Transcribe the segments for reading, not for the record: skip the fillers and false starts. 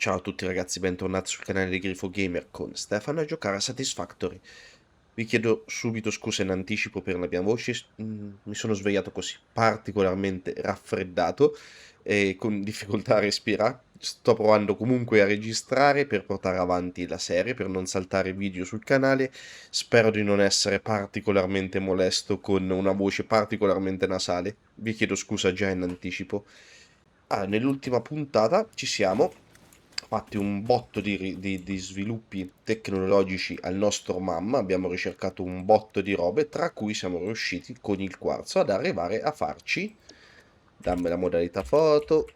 Ciao a tutti ragazzi, bentornati sul canale di Grifo Gamer con Stefano a giocare a Satisfactory. Vi chiedo subito scusa in anticipo per la mia voce, mi sono svegliato così particolarmente raffreddato e con difficoltà a respirare. Sto provando comunque a registrare per portare avanti la serie, per non saltare video sul canale. Spero di non essere particolarmente molesto con una voce particolarmente nasale. Vi chiedo scusa già in anticipo. Nell'ultima puntata ci siamo fatti un botto di sviluppi tecnologici al nostro mamma, abbiamo ricercato un botto di robe, tra cui siamo riusciti con il quarzo ad arrivare a farci, dammi la modalità foto,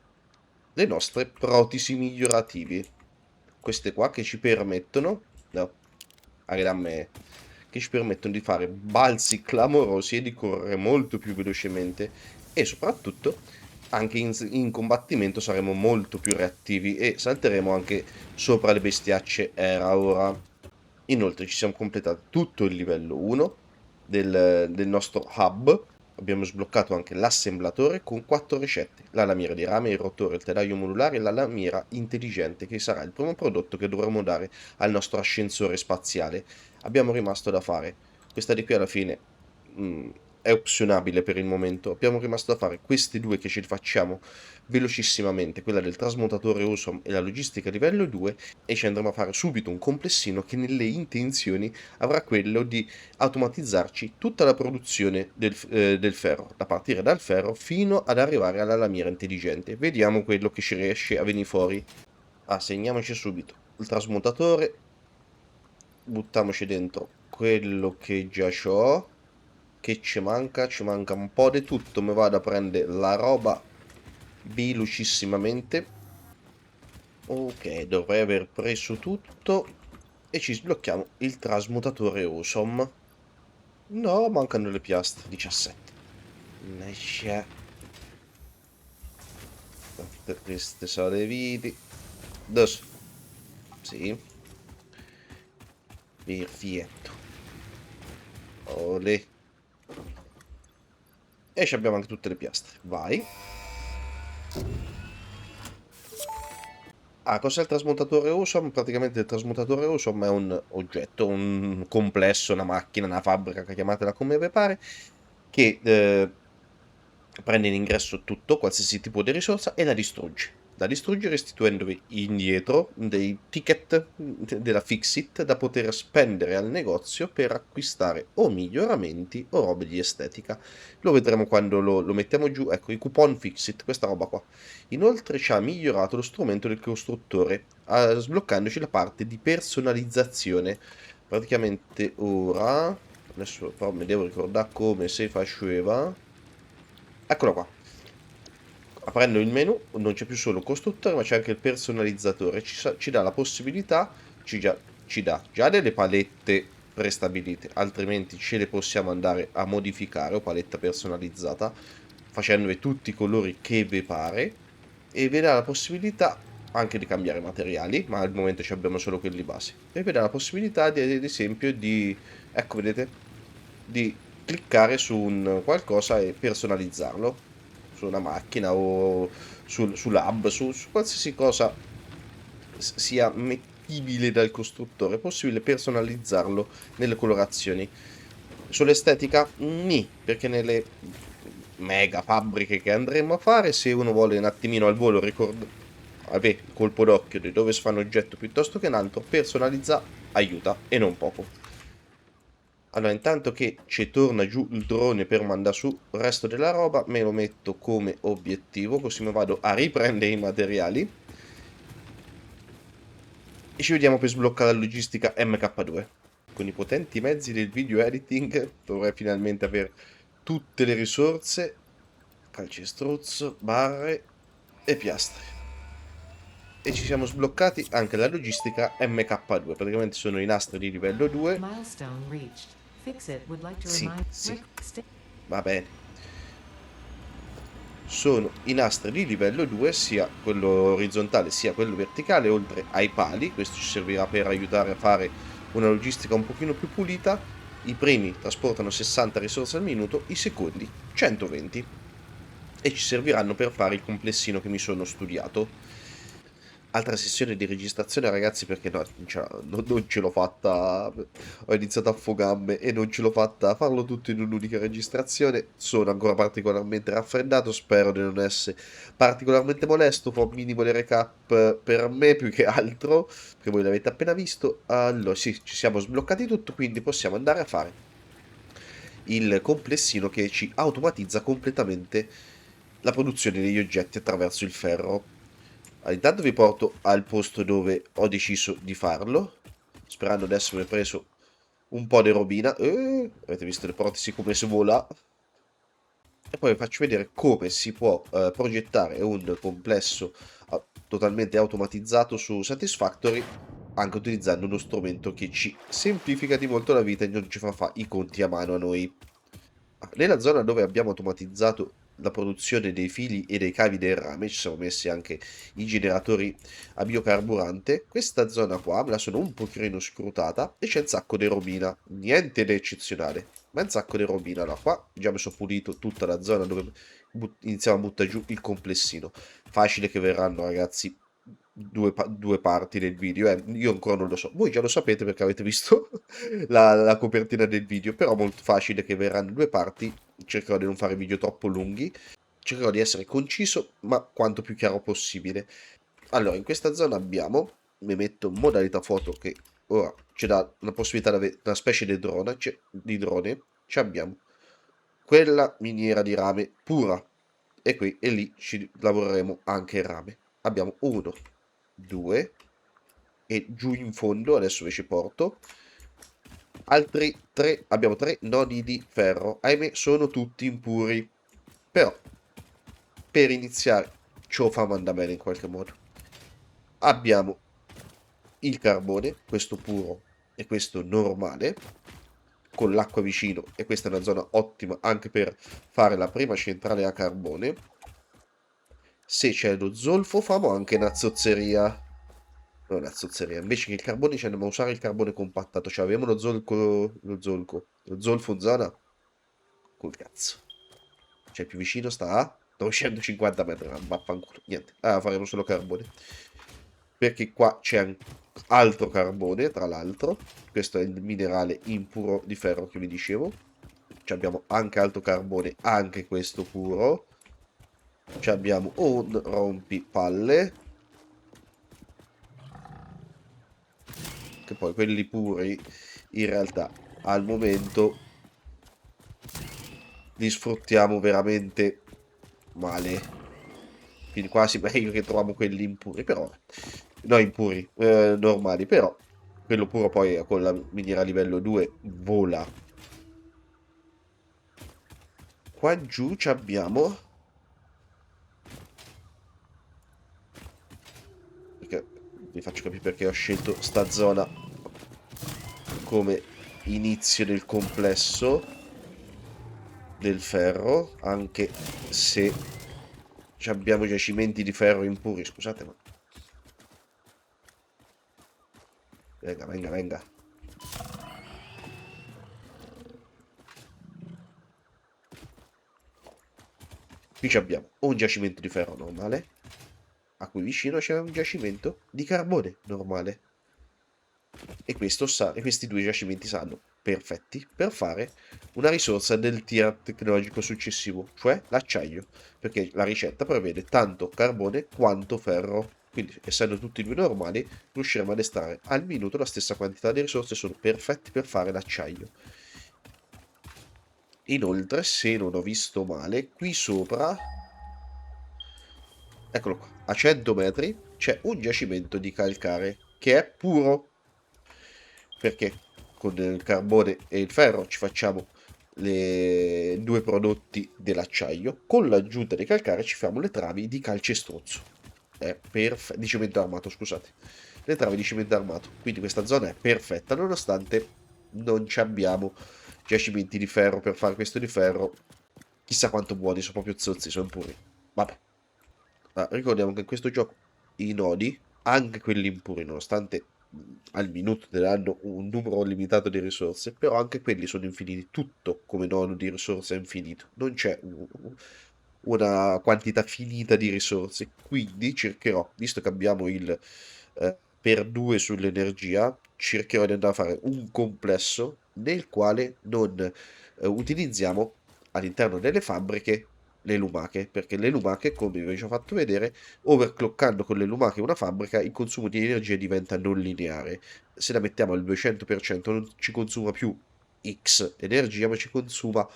le nostre protesi migliorativi. Queste qua che ci permettono, no, dammi, che ci permettono di fare balzi clamorosi e di correre molto più velocemente e soprattutto anche in combattimento saremo molto più reattivi e salteremo anche sopra le bestiacce era ora. Inoltre ci siamo completati tutto il livello 1 del nostro hub. Abbiamo sbloccato anche l'assemblatore con 4 ricette: la lamiera di rame, il rotore, il telaio modulare e la lamiera intelligente, che sarà il primo prodotto che dovremo dare al nostro ascensore spaziale. Abbiamo rimasto da fare questa di qui alla fine, è opzionabile per il momento. Abbiamo rimasto da fare questi due che ci facciamo velocissimamente, quella del trasmutatore Awesome e la logistica livello 2, e ci andremo a fare subito un complessino che nelle intenzioni avrà quello di automatizzarci tutta la produzione del ferro, da partire dal ferro fino ad arrivare alla lamiera intelligente. Vediamo quello che ci riesce a venire fuori. Segniamoci subito il trasmutatore, buttiamoci dentro quello che già c'ho. Che ci manca? Ci manca un po' di tutto. Mi vado a prendere la roba velocissimamente. Ok, dovrei aver preso tutto. E ci sblocchiamo il trasmutatore Awesome. No, mancano le piastre. 17. Nesce. Queste sono le viti. Dos. Sì. Perfetto. Olè. E ci abbiamo anche tutte le piastre. Vai. Cos'è il trasmutatore Awesome? Praticamente il trasmutatore Awesome è un oggetto, un complesso, una macchina, una fabbrica, chiamatela come vi pare, che prende in ingresso tutto, qualsiasi tipo di risorsa, e la distrugge. La distrugge restituendovi indietro dei ticket della Fixit da poter spendere al negozio per acquistare o miglioramenti o robe di estetica. Lo vedremo quando lo mettiamo giù. Ecco, i coupon Fixit, questa roba qua. Inoltre ci ha migliorato lo strumento del costruttore, sbloccandoci la parte di personalizzazione. Praticamente ora, adesso però mi devo ricordare come si faceva. Eccolo qua. Aprendo il menu non c'è più solo costruttore, ma c'è anche il personalizzatore. Ci dà la possibilità, ci dà già delle palette prestabilite, altrimenti ce le possiamo andare a modificare, o paletta personalizzata, facendovi tutti i colori che vi pare, e vi dà la possibilità anche di cambiare materiali, ma al momento ci abbiamo solo quelli base. E vi dà la possibilità ad esempio di, ecco vedete, di cliccare su un qualcosa e personalizzarlo su una macchina o sull'hub, su qualsiasi cosa sia mettibile dal costruttore, è possibile personalizzarlo nelle colorazioni. Sull'estetica, nì, perché nelle mega fabbriche che andremo a fare, se uno vuole un attimino al volo avere il colpo d'occhio di dove si fa un oggetto piuttosto che un altro, personalizza aiuta, e non poco. Allora, intanto che ci torna giù il drone per mandare su il resto della roba, me lo metto come obiettivo, così mi vado a riprendere i materiali. E ci vediamo per sbloccare la logistica MK2. Con i potenti mezzi del video editing dovrei finalmente avere tutte le risorse, calcestruzzo, barre e piastre. E ci siamo sbloccati anche la logistica MK2, praticamente sono i nastri di livello 2. Sì, sì, va bene. Sono i nastri di livello 2, sia quello orizzontale sia quello verticale, oltre ai pali. Questo ci servirà per aiutare a fare una logistica un pochino più pulita. I primi trasportano 60 risorse al minuto, i secondi 120, e ci serviranno per fare il complessino che mi sono studiato. Altra sessione di registrazione, ragazzi, perché no, non ce l'ho fatta. Ho iniziato a fogamme e non ce l'ho fatta a farlo tutto in un'unica registrazione. Sono ancora particolarmente raffreddato. Spero di non essere particolarmente molesto. Fa un minimo di recap per me più che altro, perché voi l'avete appena visto. Allora, sì, ci siamo sbloccati tutto, quindi possiamo andare a fare il complessino che ci automatizza completamente la produzione degli oggetti attraverso il ferro. Allora, intanto vi porto al posto dove ho deciso di farlo, sperando di essermi preso un po' di robina. Avete visto le protesi come si vola? E poi vi faccio vedere come si può progettare un complesso totalmente automatizzato su Satisfactory, anche utilizzando uno strumento che ci semplifica di molto la vita e non ci fa fare i conti a mano a noi. Nella zona dove abbiamo automatizzato la produzione dei fili e dei cavi del rame, ci siamo messi anche i generatori a biocarburante. Questa zona qua me la sono un pochino scrutata e c'è un sacco di robina, niente di eccezionale, ma un sacco di robina. Allora qua già mi sono pulito tutta la zona dove iniziamo a buttare giù il complessino. Facile che verranno, ragazzi, due parti del video, io ancora non lo so, voi già lo sapete perché avete visto la copertina del video, però molto facile che verranno due parti. Cercherò di non fare video troppo lunghi, cercherò di essere conciso ma quanto più chiaro possibile. Allora, in questa zona abbiamo, mi metto in modalità foto che ora ci dà la possibilità di avere una specie di drone, ci abbiamo quella miniera di rame pura e qui e lì ci lavoreremo anche il rame. Abbiamo uno, due e giù in fondo, adesso vi ci porto, altri tre, abbiamo tre nodi di ferro, ahimè sono tutti impuri, però per iniziare ce lo famo andare bene in qualche modo. Abbiamo il carbone, questo puro e questo normale, con l'acqua vicino, e questa è una zona ottima anche per fare la prima centrale a carbone. Se c'è lo zolfo famo anche una zozzeria. No, una zozzeria. Invece che il carbone ci andiamo a usare il carbone compattato. Cioè abbiamo lo zolfo in zona. Col cazzo. Cioè più vicino sta a 350 metri. Vaffanculo. Niente. Ah, faremo solo carbone. Perché qua c'è altro carbone, tra l'altro. Questo è il minerale impuro di ferro che vi dicevo. Abbiamo anche altro carbone, anche questo puro. Abbiamo un rompipalle. Che poi quelli puri, in realtà, al momento li sfruttiamo veramente male. Quindi quasi meglio che troviamo quelli impuri, però... No, impuri, normali, però... Quello puro poi con la miniera livello 2 vola. Qua giù abbiamo... Perché vi faccio capire perché ho scelto sta zona come inizio del complesso del ferro, anche se abbiamo giacimenti di ferro impuri, scusate, ma... Venga, venga, venga. Qui abbiamo un giacimento di ferro normale, a cui vicino c'è un giacimento di carbone normale. E questi due giacimenti saranno perfetti per fare una risorsa del tier tecnologico successivo, cioè l'acciaio, perché la ricetta prevede tanto carbone quanto ferro. Quindi, essendo tutti e due normali, riusciremo ad estrarre al minuto la stessa quantità di risorse, sono perfetti per fare l'acciaio. Inoltre, se non ho visto male, qui sopra, eccolo qua, a 100 metri c'è un giacimento di calcare che è puro, perché con il carbone e il ferro ci facciamo le due prodotti dell'acciaio, con l'aggiunta di calcare ci facciamo le travi di calcestruzzo, è di cemento armato, scusate, le travi di cemento armato, quindi questa zona è perfetta nonostante non ci abbiamo giacimenti di ferro per fare questo di ferro. Chissà quanto buoni, sono proprio zozzi, sono puri. Vabbè. Ma ricordiamo che in questo gioco i nodi, anche quelli impuri, nonostante al minuto te ne hanno un numero limitato di risorse, però anche quelli sono infiniti. Tutto come nodo di risorse è infinito. Non c'è una quantità finita di risorse. Quindi cercherò, visto che abbiamo il per 2 sull'energia, cercherò di andare a fare un complesso nel quale non utilizziamo all'interno delle fabbriche le lumache, perché le lumache, come vi ho già fatto vedere, overclockando con le lumache una fabbrica, il consumo di energia diventa non lineare. Se la mettiamo al 200% non ci consuma più X energia, ma ci consuma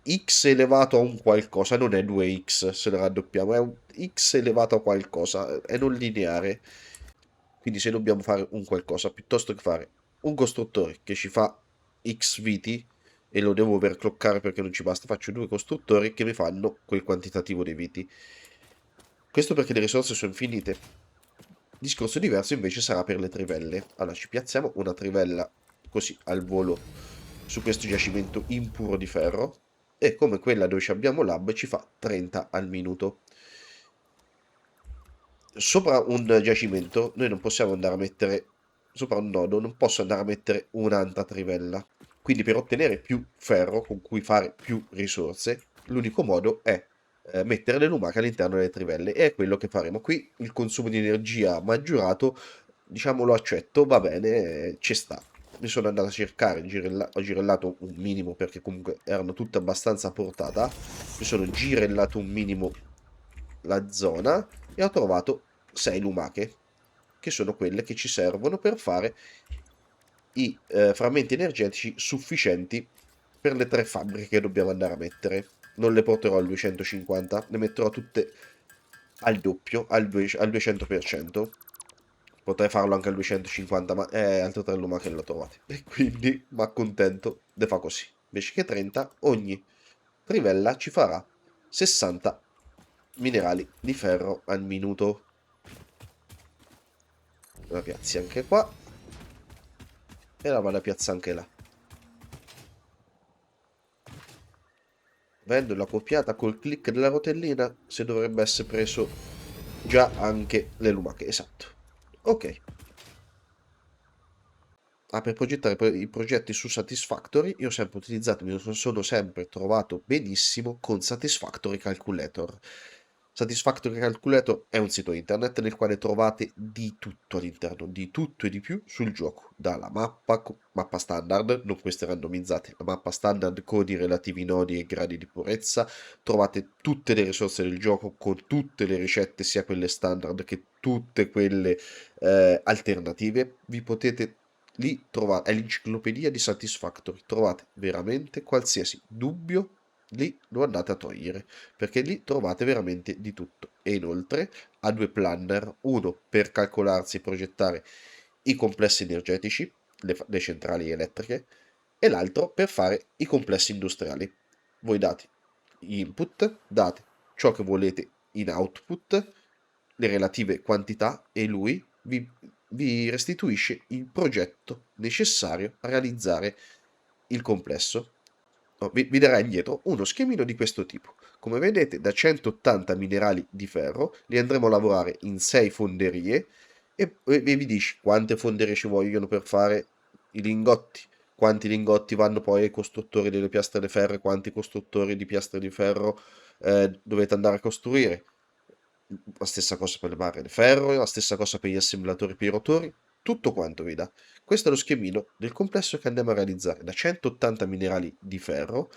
X elevato a un qualcosa, non è 2X se la raddoppiamo, è un X elevato a qualcosa, è non lineare. Quindi se dobbiamo fare un qualcosa, piuttosto che fare un costruttore che ci fa X viti e lo devo overclockare perché non ci basta, faccio due costruttori che mi fanno quel quantitativo di viti. Questo perché le risorse sono finite. Discorso diverso invece sarà per le trivelle. Allora ci piazziamo una trivella così al volo su questo giacimento impuro di ferro e come quella dove abbiamo lab ci fa 30 al minuto. Sopra un giacimento noi non possiamo andare a mettere, sopra un nodo non posso andare a mettere un'altra trivella. Quindi per ottenere più ferro con cui fare più risorse, l'unico modo è mettere le lumache all'interno delle trivelle e è quello che faremo. Qui il consumo di energia maggiorato, diciamo lo accetto, va bene, ci sta. Mi sono andato a cercare, ho girellato un minimo perché comunque erano tutte abbastanza a portata. Mi sono girellato un minimo la zona e ho trovato 6 lumache, che sono quelle che ci servono per fare i frammenti energetici sufficienti per le 3 fabbriche che dobbiamo andare a mettere. Non le porterò al 250, le metterò tutte al doppio, al 200%. Potrei farlo anche al 250, ma è altre 3 lumache non le trovate. E quindi mi accontento de fa così. Invece che 30, ogni trivella ci farà 60 minerali di ferro al minuto. La piazzi anche qua e la vado a piazzare anche là. Avendo la copiata col click della rotellina, se dovrebbe essere preso già anche le lumache. Esatto. Ok. Per progettare i progetti su Satisfactory, io ho sempre utilizzato, mi sono sempre trovato benissimo con Satisfactory Calculator. Satisfactory Calculator è un sito internet nel quale trovate di tutto all'interno, di tutto e di più sul gioco, dalla mappa standard, non queste randomizzate, la mappa standard con i relativi nodi e gradi di purezza, trovate tutte le risorse del gioco con tutte le ricette, sia quelle standard che tutte quelle alternative. Vi potete lì trovate, è l'enciclopedia di Satisfactory, trovate veramente qualsiasi dubbio, lì lo andate a togliere, perché lì trovate veramente di tutto. E inoltre ha due planner, uno per calcolarsi e progettare i complessi energetici, le centrali elettriche, e l'altro per fare i complessi industriali. Voi date gli input, date ciò che volete in output, le relative quantità e lui vi restituisce il progetto necessario a realizzare il complesso. No, vi darà indietro uno schemino di questo tipo. Come vedete, da 180 minerali di ferro li andremo a lavorare in 6 fonderie e vi dici quante fonderie ci vogliono per fare i lingotti, quanti lingotti vanno poi ai costruttori delle piastre di ferro e quanti costruttori di piastre di ferro dovete andare a costruire. La stessa cosa per le barre di ferro, la stessa cosa per gli assemblatori per i rotori, tutto quanto vi dà. Questo è lo schemino del complesso che andiamo a realizzare. Da 180 minerali di ferro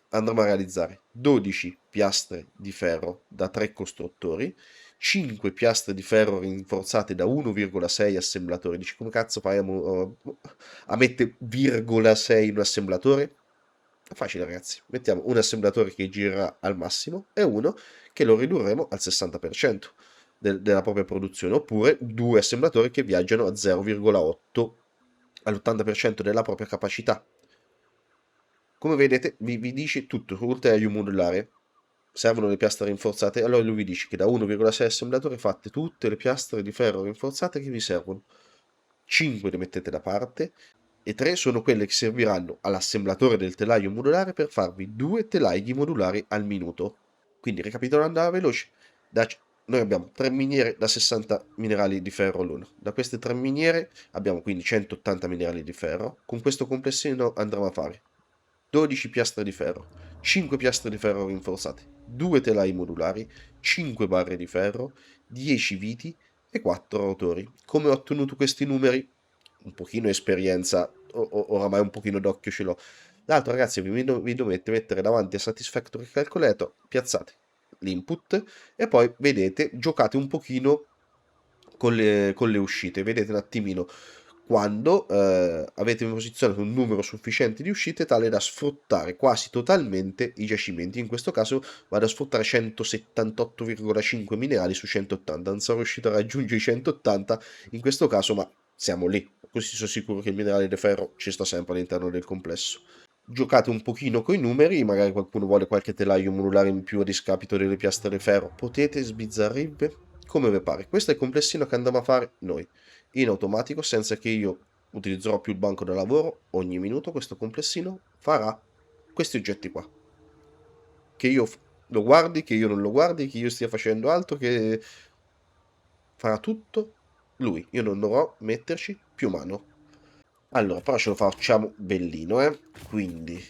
andremo a realizzare 12 piastre di ferro da 3 costruttori, 5 piastre di ferro rinforzate da 1,6 assemblatori. Dici come cazzo fai a mettere virgola 6 in un assemblatore? È facile ragazzi, mettiamo un assemblatore che girerà al massimo e uno che lo ridurremo al 60% della propria produzione, oppure due assemblatori che viaggiano a 0,8 all'80% della propria capacità. Come vedete vi dice tutto sul taglio modulare. Servono le piastre rinforzate, allora lui vi dice che da 1,6 assemblatori fate tutte le piastre di ferro rinforzate che vi servono. 5 le mettete da parte e 3 sono quelle che serviranno all'assemblatore del telaio modulare per farvi 2 telai modulari al minuto. Quindi ricapitolando alla veloce, noi abbiamo 3 miniere da 60 minerali di ferro l'uno. Da queste 3 miniere abbiamo quindi 180 minerali di ferro. Con questo complessino andremo a fare 12 piastre di ferro, 5 piastre di ferro rinforzate, 2 telai modulari, 5 barre di ferro, 10 viti e 4 rotori. Come ho ottenuto questi numeri? Un pochino esperienza, oramai un pochino d'occhio ce l'ho. L'altro, ragazzi, vi dovete mettere davanti a Satisfactory Calculator, piazzate l'input e poi vedete, giocate un pochino con le uscite, vedete un attimino quando avete posizionato un numero sufficiente di uscite tale da sfruttare quasi totalmente i giacimenti. In questo caso vado a sfruttare 178,5 minerali su 180. Non sono riuscito a raggiungere i 180 in questo caso, ma siamo lì. Così sono sicuro che il minerale di ferro ci sta sempre all'interno del complesso. Giocate un pochino con i numeri, magari qualcuno vuole qualche telaio modulare in più a discapito delle piastre di ferro, potete sbizzarrirvi come vi pare. Questo è il complessino che andiamo a fare noi, in automatico, senza che io utilizzerò più il banco da lavoro. Ogni minuto questo complessino farà questi oggetti qua. Che io lo guardi, che io non lo guardi, che io stia facendo altro, che farà tutto lui. Io non dovrò metterci più mano. Allora, però ce lo facciamo bellino, quindi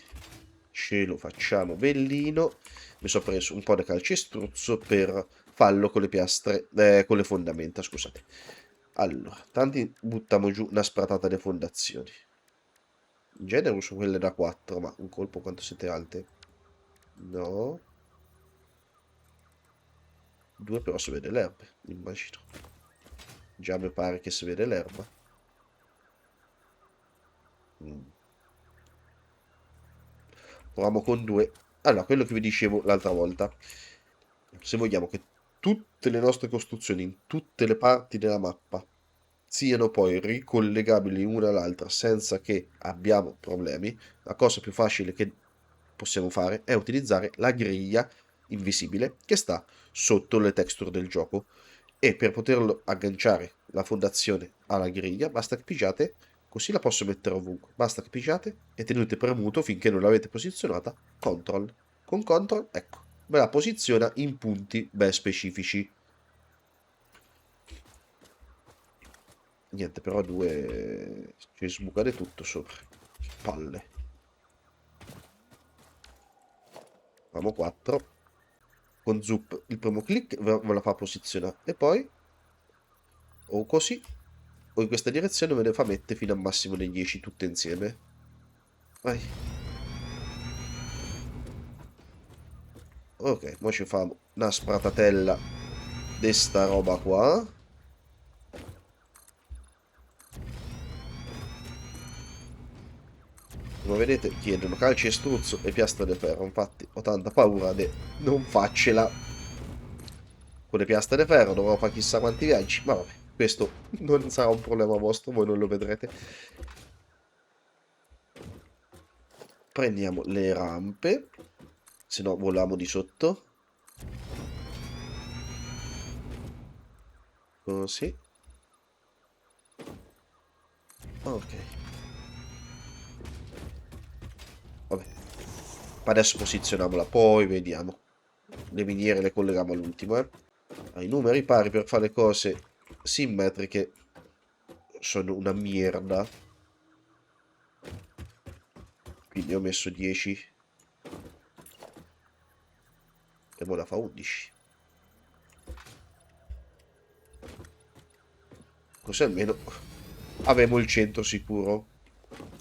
ce lo facciamo bellino. Mi sono preso un po' di calcestruzzo per farlo con le piastre, con le fondamenta, scusate. Allora, tanti buttiamo giù una spratata di fondazioni. In genere uso quelle da 4, ma un colpo quanto siete alte? No. 2 però si vede l'erba, immagino. Già mi pare che si vede l'erba. Proviamo con 2. Allora, quello che vi dicevo l'altra volta. Se vogliamo che tutte le nostre costruzioni in tutte le parti della mappa siano poi ricollegabili una all'altra senza che abbiamo problemi, la cosa più facile che possiamo fare è utilizzare la griglia invisibile che sta sotto le texture del gioco, e per poterlo agganciare la fondazione alla griglia basta che pigiate, così la posso mettere ovunque, basta che pigiate e tenete premuto finché non l'avete posizionata CTRL. Con CTRL, ecco, ve la posiziona in punti ben specifici. Niente, però 2 ci sbucare tutto sopra. Palle. Facciamo 4. Con zup il primo clic ve la fa posizionare. E poi, o così, o in questa direzione me ne fa mettere fino a un massimo di 10 tutte insieme. Vai. Ok, ora ci facciamo una spratatella di sta roba qua. Come vedete chiedono calci e struzzo e piastre di ferro, infatti ho tanta paura di non farcela con le piastre di ferro, dovrò fare chissà quanti viaggi, ma vabbè, questo non sarà un problema vostro, voi non lo vedrete. Prendiamo le rampe, se no voliamo di sotto. Così. Ok. Vabbè. Adesso posizioniamola, poi vediamo. Le miniere le colleghiamo all'ultimo, I numeri pari per fare cose simmetriche sono una merda. Quindi ho messo 10. E ora fa 11. Così almeno avevo il centro sicuro.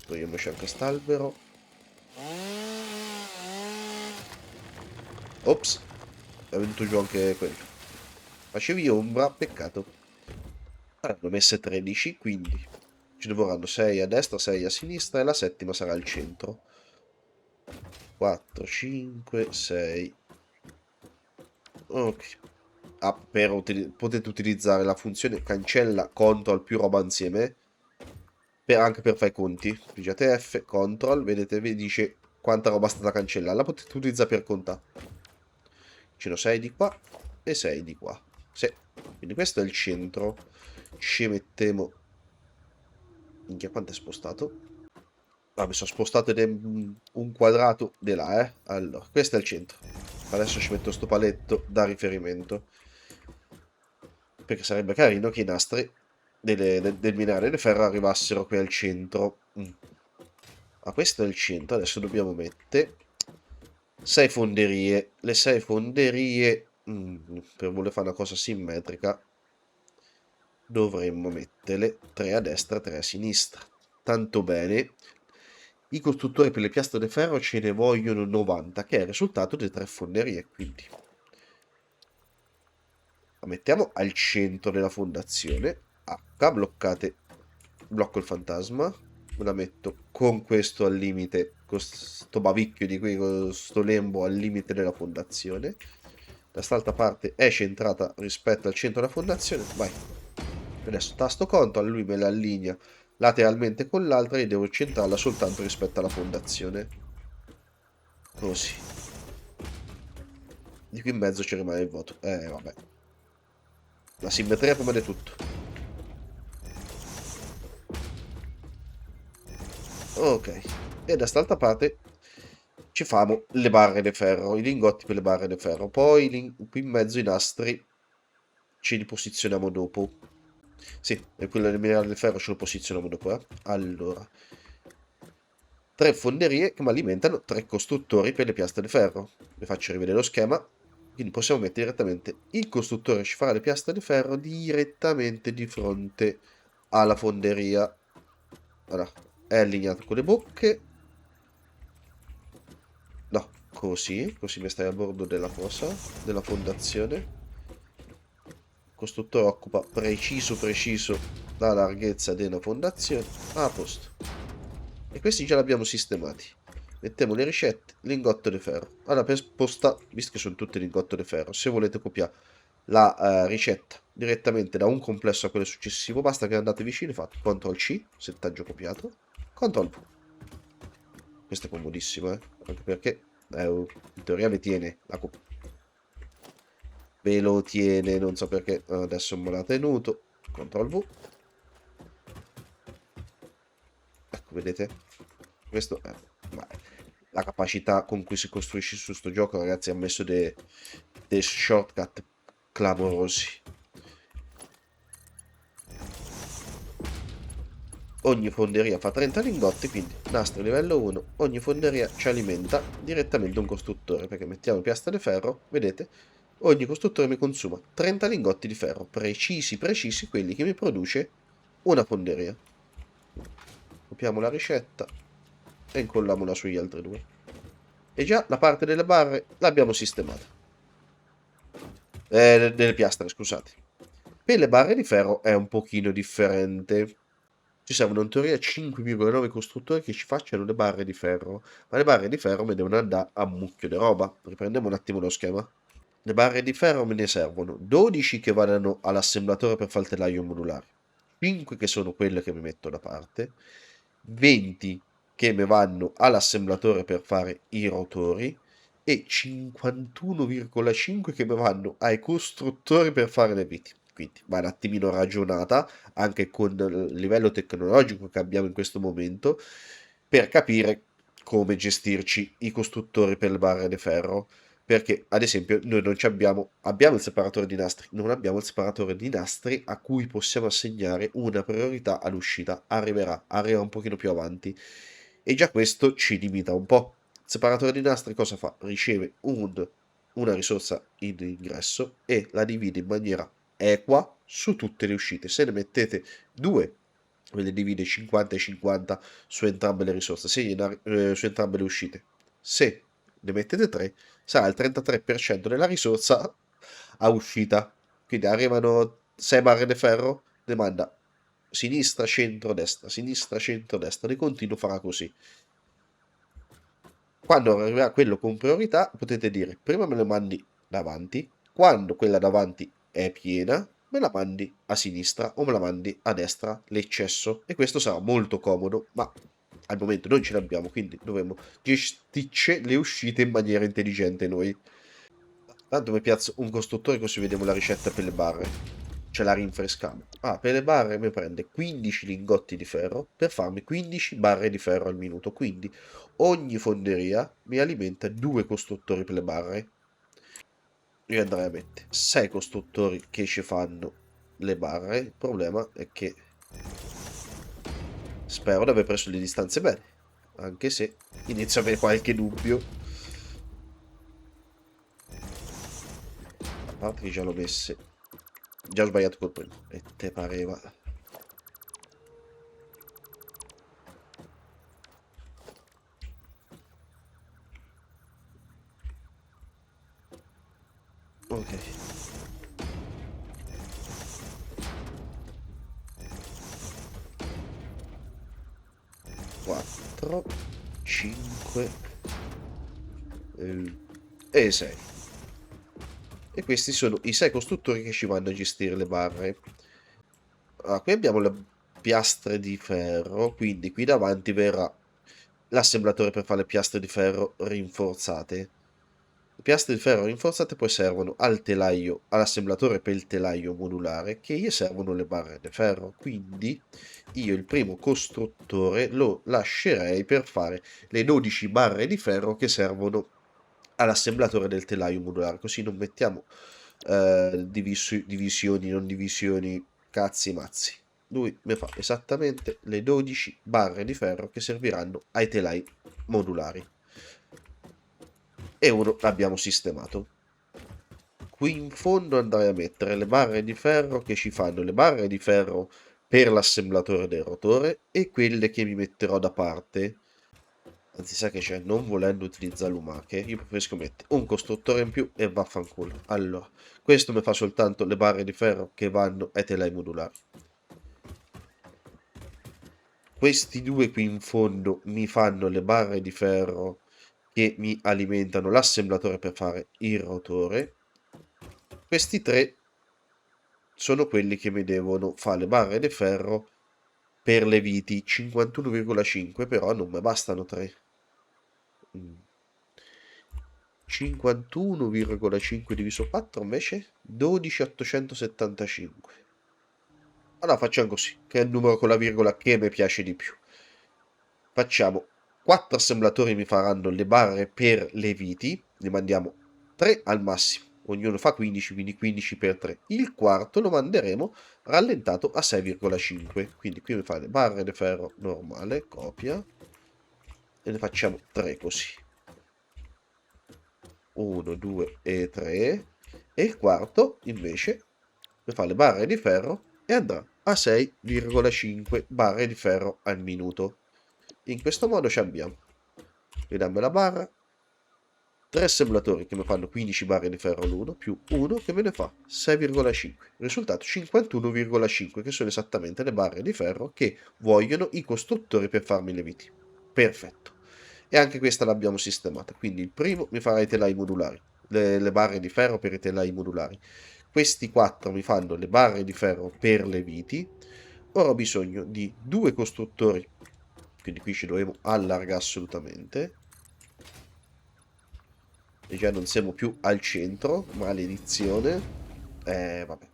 Togliamoci anche quest'albero. Ops, è venuto giù anche quello. Facevi ombra, peccato. Hanno messe 13, quindi ci ne vorranno 6 a destra, 6 a sinistra e la settima sarà al centro. 4, 5, 6. Ok. Potete utilizzare la funzione cancella CTRL più roba insieme anche per fare i conti. Pigiate F, CTRL, vedete, vi dice quanta roba è stata cancellata. La potete utilizzare per contare. Ce ne ho 6 di qua e 6 di qua. Sì. Quindi questo è il centro. Ci mettiamo... Minchia, quanto è spostato? Ah, mi sono spostato un quadrato di là, Allora, questo è il centro. Adesso ci metto sto paletto da riferimento. Perché sarebbe carino che i nastri del minerale di ferro arrivassero qui al centro. Ma questo è il centro. Adesso dobbiamo mettere 6 fonderie. Le 6 fonderie, per voler fare una cosa simmetrica, dovremmo metterle 3 a destra, 3 a sinistra. Tanto bene. I costruttori per le piastre di ferro ce ne vogliono 90, che è il risultato delle 3 fonderie, quindi la mettiamo al centro della fondazione. H, bloccate, blocco il fantasma. Me la metto con questo al limite, con sto bavicchio di qui, con sto lembo al limite della fondazione. Da quest'altra parte è centrata rispetto al centro della fondazione. Vai. Adesso tasto CTRL, lui me la allinea lateralmente con l'altra e devo centrarla soltanto rispetto alla fondazione. Così. Di qui in mezzo ci rimane il voto. Vabbè. La simmetria prima di tutto. Ok. E da quest'altra parte ci famo le barre di ferro, i lingotti per le barre di ferro. Poi qui in mezzo i nastri ce li posizioniamo dopo. Sì, e quello del minerale del ferro ce lo posizioniamo dopo, eh. Allora. 3 fonderie che mi alimentano 3 costruttori per le piastre di ferro. Vi faccio rivedere lo schema. Quindi possiamo mettere direttamente il costruttore che ci farà le piastre di ferro direttamente di fronte alla fonderia. Allora, è allineato con le bocche. No, così mi stai a bordo della cosa, della fondazione. Il costruttore occupa preciso la larghezza della fondazione. A posto. E questi già li abbiamo sistemati. Mettiamo le ricette, lingotto di ferro. Allora, per spostare, visto che sono tutti lingotto di ferro, se volete copiare la ricetta direttamente da un complesso a quello successivo, basta che andate vicino e fate CTRL C, settaggio copiato, CTRL V. Questo è comodissimo, anche perché in teoria vi tiene la copia. Ve lo tiene, non so perché adesso me l'ha tenuto. CTRL V. Ecco, vedete? Questo è la capacità con cui si costruisce su sto gioco, ragazzi, ha messo dei shortcut clamorosi. Ogni fonderia fa 30 lingotti, quindi nastro livello 1, ogni fonderia ci alimenta direttamente un costruttore, perché mettiamo piastre di ferro, vedete? Ogni costruttore mi consuma 30 lingotti di ferro, precisi, quelli che mi produce una fonderia. Copiamo la ricetta e incolliamola sugli altri due. E già la parte delle barre l'abbiamo sistemata. Delle piastre, scusate. Per le barre di ferro è un pochino differente. Ci servono in teoria 5,9 costruttori che ci facciano le barre di ferro. Ma le barre di ferro mi devono andare a mucchio di roba. Riprendiamo un attimo lo schema. Le barre di ferro me ne servono 12 che vadano all'assemblatore per fare il telaio modulare, 5 che sono quelle che mi metto da parte, 20 che mi vanno all'assemblatore per fare i rotori e 51,5 che mi vanno ai costruttori per fare le viti. Quindi va un attimino ragionata anche con il livello tecnologico che abbiamo in questo momento per capire come gestirci i costruttori per le barre di ferro. Perché, ad esempio, noi non ci abbiamo il separatore di nastri, non abbiamo il separatore di nastri a cui possiamo assegnare una priorità all'uscita. Arriva un pochino più avanti. E già questo ci limita un po'. Il separatore di nastri cosa fa? Riceve una risorsa in ingresso e la divide in maniera equa su tutte le uscite. Se ne mettete due, ve le divide 50 e 50 su entrambe le risorse, su entrambe le uscite. Se ne mettete 3, sarà il 33% della risorsa a uscita. Quindi arrivano 6 barre di ferro, ne manda sinistra, centro, destra, sinistra, centro, destra. Di continuo farà così. Quando arriverà quello con priorità, potete dire prima me lo mandi davanti, quando quella davanti è piena, me la mandi a sinistra o me la mandi a destra l'eccesso. E questo sarà molto comodo, ma al momento non ce l'abbiamo, quindi dovremo gestirci le uscite in maniera intelligente noi. Tanto mi piazzo un costruttore così vediamo la ricetta per le barre. Ce la rinfrescamo. Per le barre mi prende 15 lingotti di ferro per farmi 15 barre di ferro al minuto. Quindi ogni fonderia mi alimenta 2 costruttori per le barre. Io andrei a mettere 6 costruttori che ci fanno le barre. Il problema è che spero di aver preso le distanze bene. Anche se inizio a avere qualche dubbio. parte che già l'ho messe. Già ho sbagliato col primo. E te pareva. Ok. 4, 5 e 6. E questi sono i 6 costruttori che ci vanno a gestire le barre. Allora, qui abbiamo le piastre di ferro, quindi qui davanti verrà l'assemblatore per fare le piastre di ferro rinforzate. Le piastre di ferro rinforzate poi servono al telaio, all'assemblatore per il telaio modulare, che gli servono le barre di ferro. Quindi io il primo costruttore lo lascerei per fare le 12 barre di ferro che servono all'assemblatore del telaio modulare, così non mettiamo divisioni, non divisioni, cazzi mazzi. Lui mi fa esattamente le 12 barre di ferro che serviranno ai telai modulari. E uno l'abbiamo sistemato. Qui in fondo andrei a mettere le barre di ferro che ci fanno le barre di ferro per l'assemblatore del rotore e quelle che mi metterò da parte. Anzi, sai che c'è, non volendo utilizzare lumache, io preferisco mettere un costruttore in più e vaffanculo. Allora, questo mi fa soltanto le barre di ferro che vanno ai telai modulari. Questi due qui in fondo mi fanno le barre di ferro che mi alimentano l'assemblatore per fare il rotore. Questi tre sono quelli che mi devono fare le barre di ferro per le viti 51,5, però non mi bastano 3. 51,5 diviso 4 invece 12,875. Allora facciamo così, che è il numero con la virgola che mi piace di più. Facciamo 4 assemblatori mi faranno le barre per le viti, ne mandiamo 3 al massimo, ognuno fa 15, quindi 15 per 3. Il quarto lo manderemo rallentato a 6,5, quindi qui mi fa le barre di ferro normale, copia, e ne facciamo 3 così. 1, 2 e 3. E il quarto invece mi fa le barre di ferro e andrà a 6,5 barre di ferro al minuto. In questo modo ci abbiamo, vediamo la barra, 3 assemblatori che mi fanno 15 barre di ferro l'uno, più uno che me ne fa 6,5. Risultato 51,5, che sono esattamente le barre di ferro che vogliono i costruttori per farmi le viti. Perfetto. E anche questa l'abbiamo sistemata. Quindi il primo mi farà i telai modulari, le barre di ferro per i telai modulari. Questi 4 mi fanno le barre di ferro per le viti. Ora ho bisogno di 2 costruttori, quindi qui ci dovremo allargare assolutamente. E già non siamo più al centro, maledizione. Vabbè.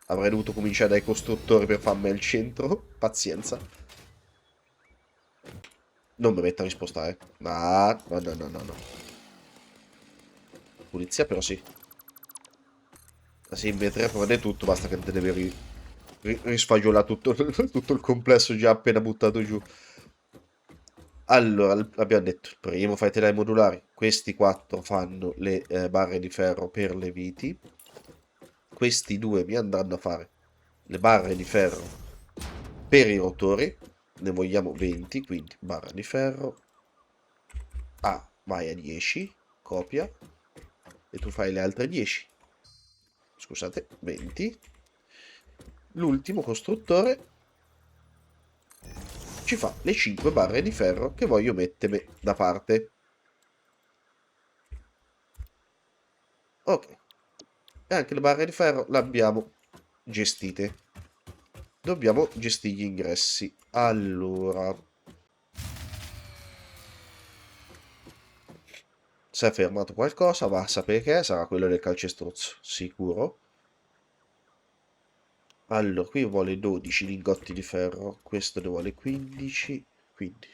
Avrei dovuto cominciare dai costruttori per farmi al centro. Pazienza. Non mi metta a rispostare. No, no, no, no, no, no. Pulizia però sì. La simmetria prende tutto, basta che te deve risfagiolare tutto, tutto il complesso già appena buttato giù. Allora, abbiamo detto, il primo fa i telai modulari, questi 4 fanno le barre di ferro per le viti, questi due mi andranno a fare le barre di ferro per i rotori, ne vogliamo 20, quindi barra di ferro, vai a 10, copia, e tu fai le altre 10, scusate, 20. L'ultimo costruttore ci fa le 5 barre di ferro che voglio mettermi da parte. Ok. E anche le barre di ferro le abbiamo gestite. Dobbiamo gestire gli ingressi. Allora, si è fermato qualcosa, va a sapere che è, sarà quello del calcestruzzo, sicuro. Allora, qui vuole 12 lingotti di ferro, questo ne vuole 15, quindi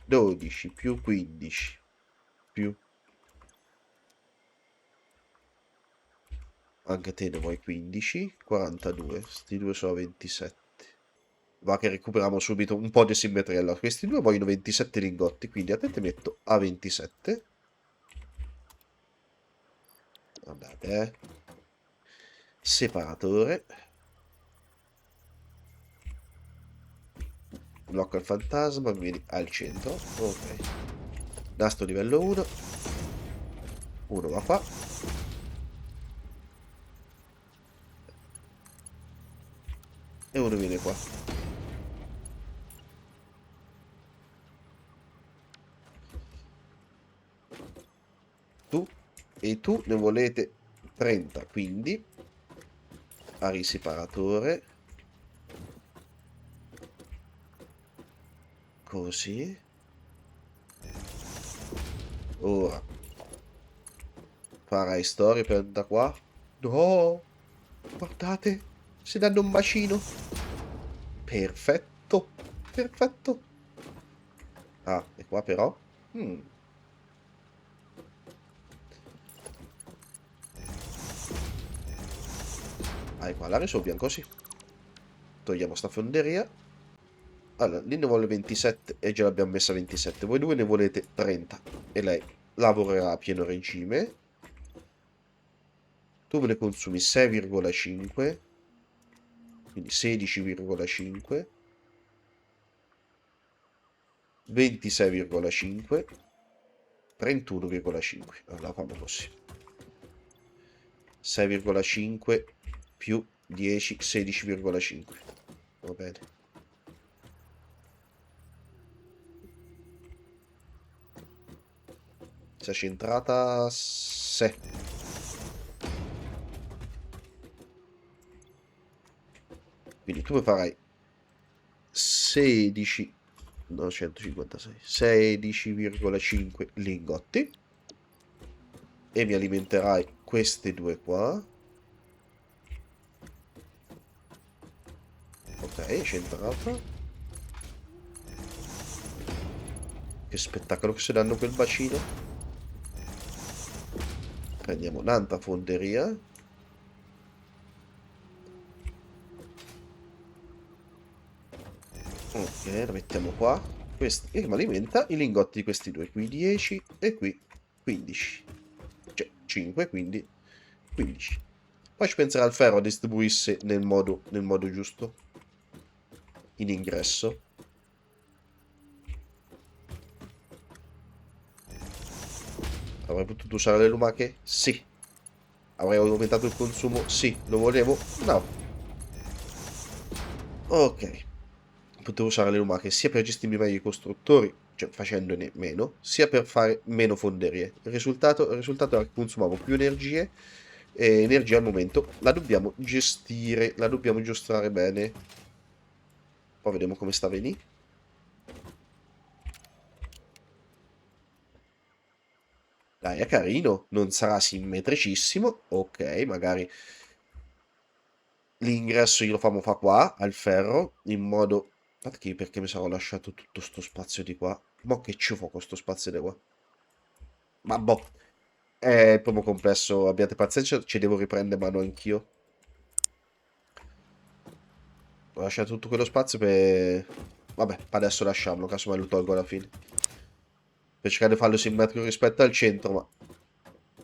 12 più 15 più, anche te ne vuoi 15, 42, sti due sono 27. va che recuperiamo subito un po' di simmetria. Questi due vogliono 27 lingotti, quindi a te te metto a 27. Andate, Separatore. Blocca il fantasma, vieni al centro. Ok. Nastro livello 1. Uno va qua. E uno viene qua. Tu e tu ne volete 30, quindi a riseparatore. Così. Ora farai storie per da qua. No, guardate, si danno un bacino. Perfetto, perfetto. Ah, e qua però? Ah, e qua la risolviamo così. Togliamo sta fonderia. Allora, lì ne vuole 27 e già l'abbiamo messa a 27. Voi due ne volete 30 e lei lavorerà a pieno regime. Tu me ne consumi 6,5, quindi 16,5, 26,5, 31,5. Allora fammi così. 6,5 più 10, 16,5. Va bene. Si è centrata 6. Quindi tu mi farai 16, no, 156, 16,5 lingotti e mi alimenterai queste due qua. Ok, è centrata. Che spettacolo che si danno quel bacino. Prendiamo un'altra fonderia. Ok, la mettiamo qua. Questi, e mi alimenta i lingotti di questi due. Qui 10 e qui 15. Cioè 5, quindi 15. Poi ci penserà il ferro a distribuirsi nel modo giusto. In ingresso. Avrei potuto usare le lumache? Sì. Avrei aumentato il consumo? Sì. Lo volevo? No. Ok. Potevo usare le lumache sia per gestirmi meglio i costruttori, cioè facendone meno, sia per fare meno fonderie. Il risultato era che consumavo più energie e energia al momento la dobbiamo gestire, la dobbiamo giostrare bene. Poi vediamo come sta venì. Dai, è carino, non sarà simmetricissimo. Ok, magari l'ingresso glielo famo fa qua, al ferro, in modo... Perché mi sarò lasciato tutto sto spazio di qua? Ma che ci fa questo spazio di qua? Ma boh, è proprio complesso, abbiate pazienza, ci devo riprendere mano anch'io. Ho lasciato tutto quello spazio per... Vabbè, adesso lasciamolo, casomai lo tolgo alla fine. Per cercare di farlo simmetrico rispetto al centro, ma...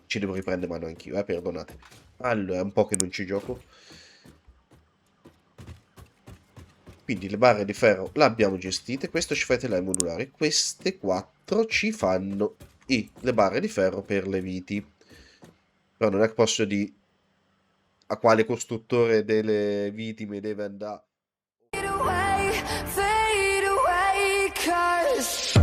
Ci devo riprendere mano anch'io, perdonate. Allora, è un po' che non ci gioco. Quindi le barre di ferro le abbiamo gestite. Questo ci fa i telai modulari. Queste 4 ci fanno le barre di ferro per le viti. Però non è che posso dire a quale costruttore delle viti mi deve andare. Fade away, 'cause